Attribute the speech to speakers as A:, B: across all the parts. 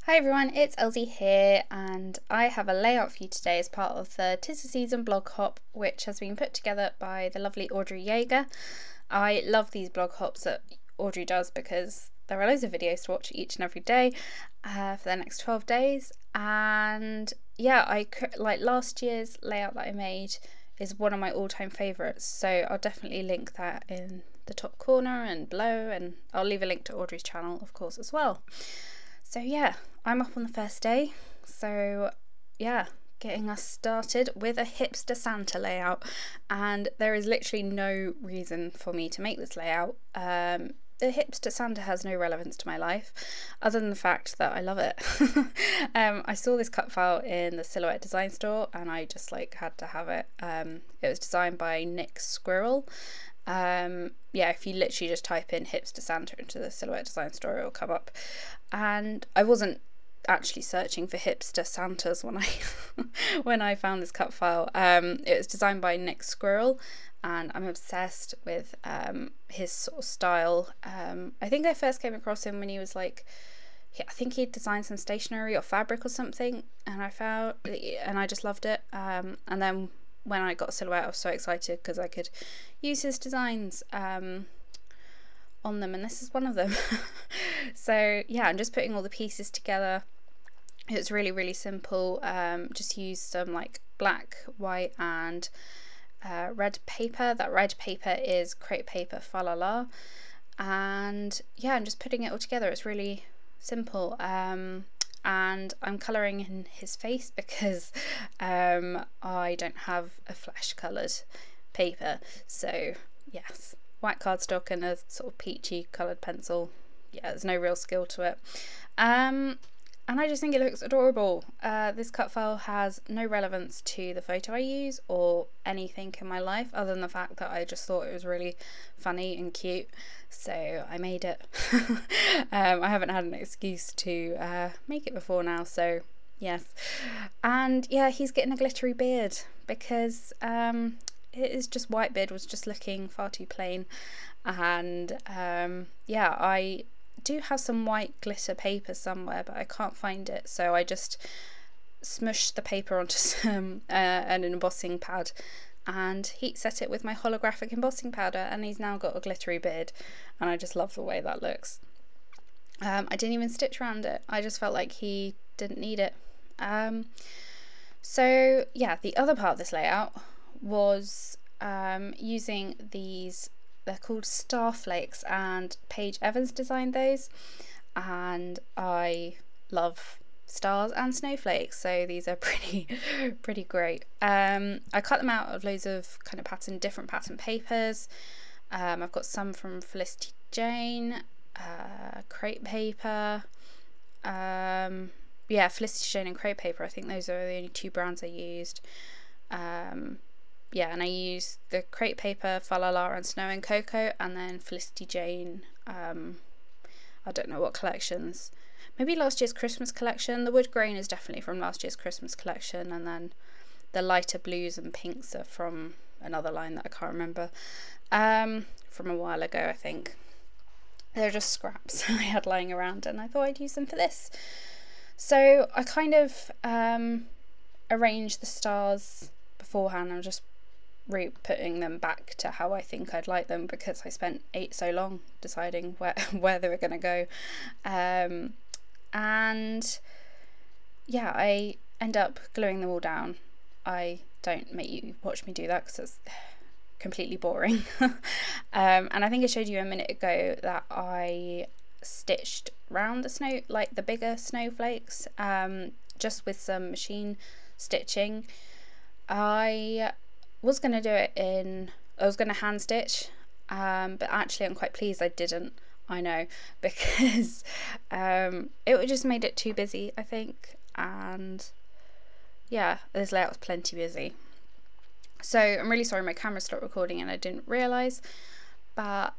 A: Hi everyone, it's Elsie here and I have a layout for you today as part of the 'Tis the Season blog hop, which has been put together by the lovely Audrey Yeager. I love these blog hops that Audrey does because there are loads of videos to watch each and every day for the next 12 days, and yeah, like last year's layout that I made is one of my all-time favourites, so I'll definitely link that in the top corner and below, and I'll leave a link to Audrey's channel of course as well. So yeah, I'm up on the first day, so yeah, getting us started with a hipster Santa layout, and there is literally no reason for me to make this layout. The hipster Santa has no relevance to my life other than the fact that I love it. I saw this cut file in the Silhouette Design Store and I just had to have it. It was designed by Nick Squirrel. Yeah, if you literally just type in hipster Santa into the Silhouette Design Store, it'll come up. And I wasn't actually searching for hipster Santas when I when I found this cut file. It was designed by Nick Squirrel and I'm obsessed with his sort of style. I think I first came across him when he was I think he'd designed some stationery or fabric or something, and I just loved it. And then when I got Silhouette, I was so excited because I could use his designs on them, and this is one of them. So yeah, I'm just putting all the pieces together. It's really simple. Just use some black, white and red paper. That red paper is crepe paper Fa La La, and yeah, I'm just putting it all together. It's really simple. And I'm colouring in his face because I don't have a flesh coloured paper, so yes, white cardstock and a sort of peachy coloured pencil. Yeah, there's no real skill to it, and I just think it looks adorable. This cut file has no relevance to the photo I use or anything in my life other than the fact that I just thought it was really funny and cute, so I made it. I haven't had an excuse to make it before now, so yes. And yeah, he's getting a glittery beard because it is just white beard was just looking far too plain, and yeah, I do have some white glitter paper somewhere but I can't find it, so I just smushed the paper onto some an embossing pad and heat set it with my holographic embossing powder, and he's now got a glittery beard and I just love the way that looks. I didn't even stitch around it, I just felt like he didn't need it. So yeah, the other part of this layout was using these, they're called Star Flakes, and Paige Evans designed those, and I love stars and snowflakes, so these are pretty great. I cut them out of loads of kind of different pattern papers. I've got some from Felicity Jane, crepe paper, yeah, Felicity Jane and crepe paper, I think those are the only two brands I used. Yeah, and I used the crepe paper, Fa La La and Snow and Cocoa, and then Felicity Jane, I don't know what collections, maybe last year's Christmas collection. The wood grain is definitely from last year's Christmas collection, and then the lighter blues and pinks are from another line that I can't remember, from a while ago I think. They're just scraps I had lying around and I thought I'd use them for this. So I kind of arranged the stars beforehand. I'm just putting them back to how I think I'd like them because I spent so long deciding where they were going to go, and yeah, I end up gluing them all down. I don't make you watch me do that because it's completely boring. And I think I showed you a minute ago that I stitched round the snow, like the bigger snowflakes, just with some machine stitching. I was going to do it I was going to hand stitch, but actually I'm quite pleased I didn't. I know, because it just made it too busy I think, and yeah, this layout was plenty busy. So I'm really sorry my camera stopped recording and I didn't realise, but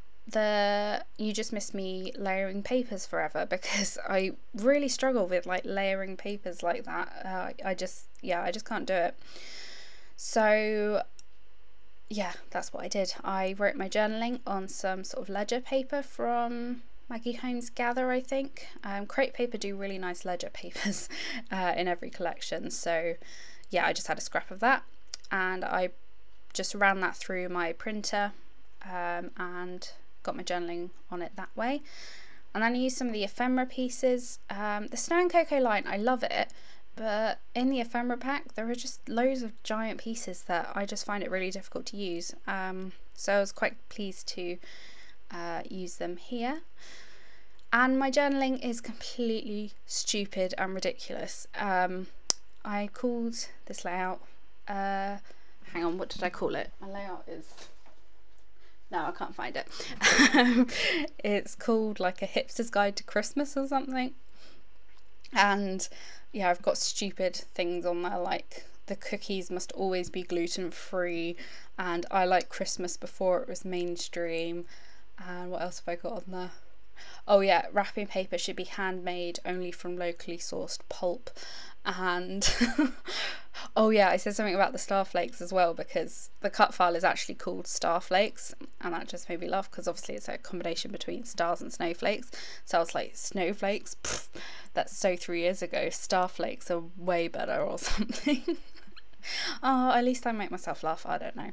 A: you just missed me layering papers forever because I really struggle with layering papers like that. I just can't do it. So yeah, that's what I did. I wrote my journaling on some sort of ledger paper from Maggie Holmes Gather, I think. Crepe Paper do really nice ledger papers in every collection, so yeah, I just had a scrap of that and I just ran that through my printer and got my journaling on it that way. And then I used some of the ephemera pieces. The Snow and Cocoa line, I love it, but in the ephemera pack there are just loads of giant pieces that I just find it really difficult to use. So I was quite pleased to use them here. And my journaling is completely stupid and ridiculous. I called this layout, hang on, what did I call it? My layout is, no, I can't find it. It's called like a hipster's guide to Christmas or something. And yeah, I've got stupid things on there like the cookies must always be gluten-free, and I like Christmas before it was mainstream. And what else have I got on there? Oh yeah, wrapping paper should be handmade only from locally sourced pulp. And oh yeah, I said something about the star flakes as well, because the cut file is actually called Star Flakes, and that just made me laugh because obviously it's a combination between stars and snowflakes. So I was like, snowflakes? Pfft, that's so 3 years ago. Star flakes are way better or something. Oh, at least I make myself laugh, I don't know.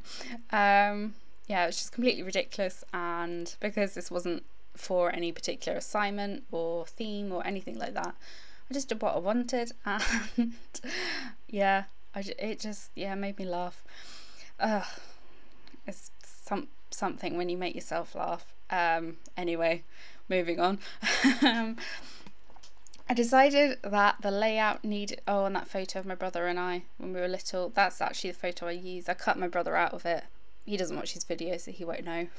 A: Yeah, it was just completely ridiculous, and because this wasn't for any particular assignment or theme or anything like that, I just did what I wanted, and yeah, it just made me laugh. It's something when you make yourself laugh. Anyway, moving on. I decided that the layout needed, oh, and that photo of my brother and I when we were little, that's actually the photo I used. I cut my brother out of it. He doesn't watch his videos, so he won't know.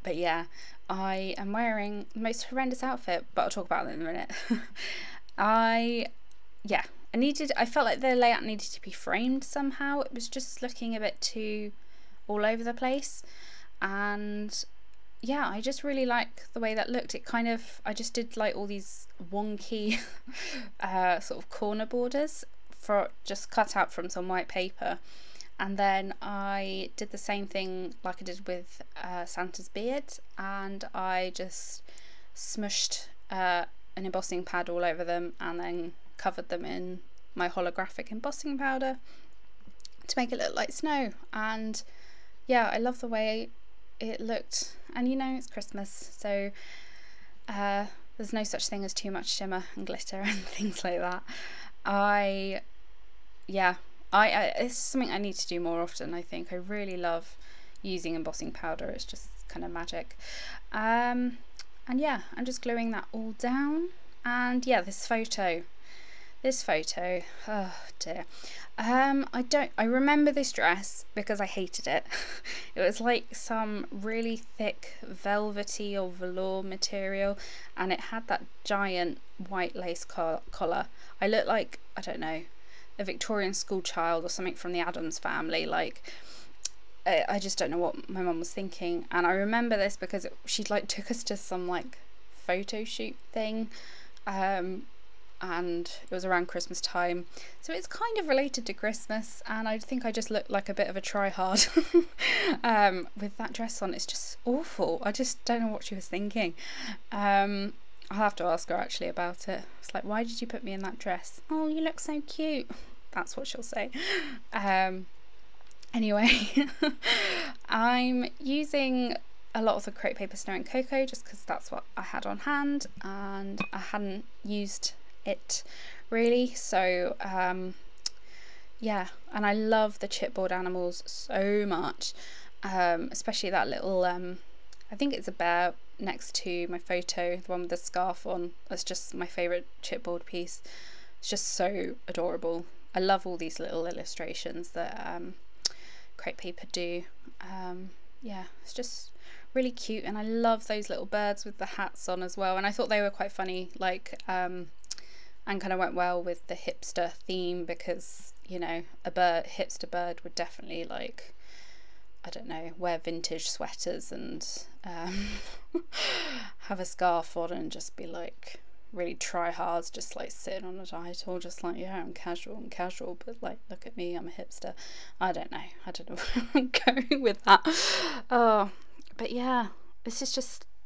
A: But yeah, I am wearing the most horrendous outfit, but I'll talk about that in a minute. I felt like the layout needed to be framed somehow. It was just looking a bit too all over the place, and yeah, I just really like the way that looked. It kind of, I just did like all these wonky sort of corner borders for just cut out from some white paper. And then I did the same thing like I did with Santa's beard, and I just smushed an embossing pad all over them and then covered them in my holographic embossing powder to make it look like snow. And yeah, I love the way it looked, and you know, it's Christmas, so there's no such thing as too much shimmer and glitter and things like that. It's something I need to do more often, I think. I really love using embossing powder, it's just kind of magic. And yeah, I'm just gluing that all down. And yeah, this photo, oh dear. I remember this dress because I hated it. It was like some really thick velvety or velour material, and it had that giant white lace collar. I looked like, I don't know, a Victorian school child or something from the Addams Family. Like, I just don't know what my mum was thinking. And I remember this because she like took us to some like photo shoot thing, and it was around Christmas time, so it's kind of related to Christmas, and I think I just looked like a bit of a try-hard with that dress on. It's just awful. I just don't know what she was thinking. I'll have to ask her actually about it. It's like, why did you put me in that dress? Oh, you look so cute. That's what she'll say. Anyway, I'm using a lot of the Crepe Paper Snow and Cocoa just because that's what I had on hand, and I hadn't used it really, so yeah, and I love the chipboard animals so much, especially that little I think it's a bear next to my photo, the one with the scarf on. That's just my favourite chipboard piece. It's just so adorable. I love all these little illustrations that Crepe Paper do. Yeah, it's just really cute, and I love those little birds with the hats on as well, and I thought they were quite funny, like and kind of went well with the hipster theme, because, you know, a hipster bird would definitely, like, I don't know, wear vintage sweaters and have a scarf on and just be like really try hard, just like sitting on a title, just like, yeah, I'm casual, but like, look at me, I'm a hipster. I don't know where I'm going with that. Oh, but yeah, this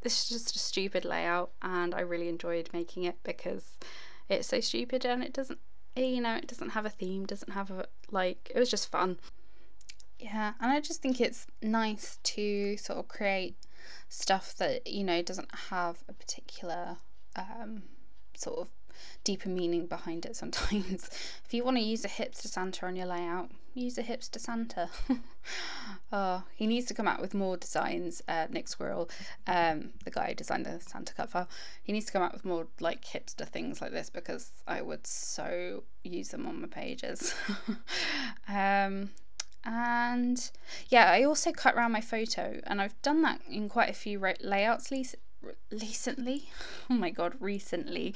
A: this is just a stupid layout, and I really enjoyed making it because it's so stupid and it doesn't, you know, it doesn't have a theme, doesn't have a, like, it was just fun. Yeah, and I just think it's nice to sort of create stuff that, you know, doesn't have a particular sort of deeper meaning behind it sometimes. If you want to use a hipster Santa on your layout, use a hipster Santa. Oh, he needs to come out with more designs, Nick Squirrel, the guy who designed the Santa cut file. He needs to come out with more like hipster things like this, because I would so use them on my pages. And yeah, I also cut around my photo, and I've done that in quite a few layouts recently. Oh my god, recently.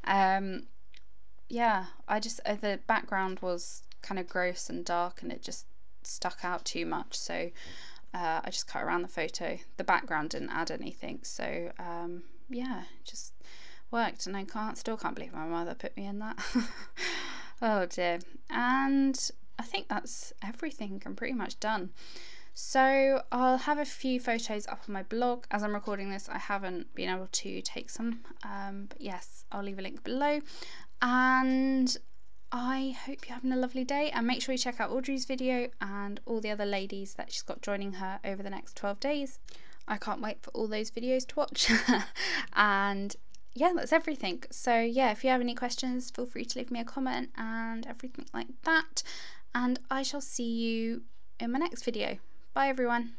A: Yeah, I just the background was kind of gross and dark and it just stuck out too much, so I just cut around the photo. The background didn't add anything, so yeah, it just worked, and I still can't believe my mother put me in that. Oh dear. And I think that's everything. I'm pretty much done. So I'll have a few photos up on my blog. As I'm recording this, I haven't been able to take some, but yes, I'll leave a link below. And I hope you're having a lovely day, and make sure you check out Audrey's video and all the other ladies that she's got joining her over the next 12 days. I can't wait for all those videos to watch. And yeah, that's everything. So yeah, if you have any questions, feel free to leave me a comment and everything like that. And I shall see you in my next video. Bye everyone.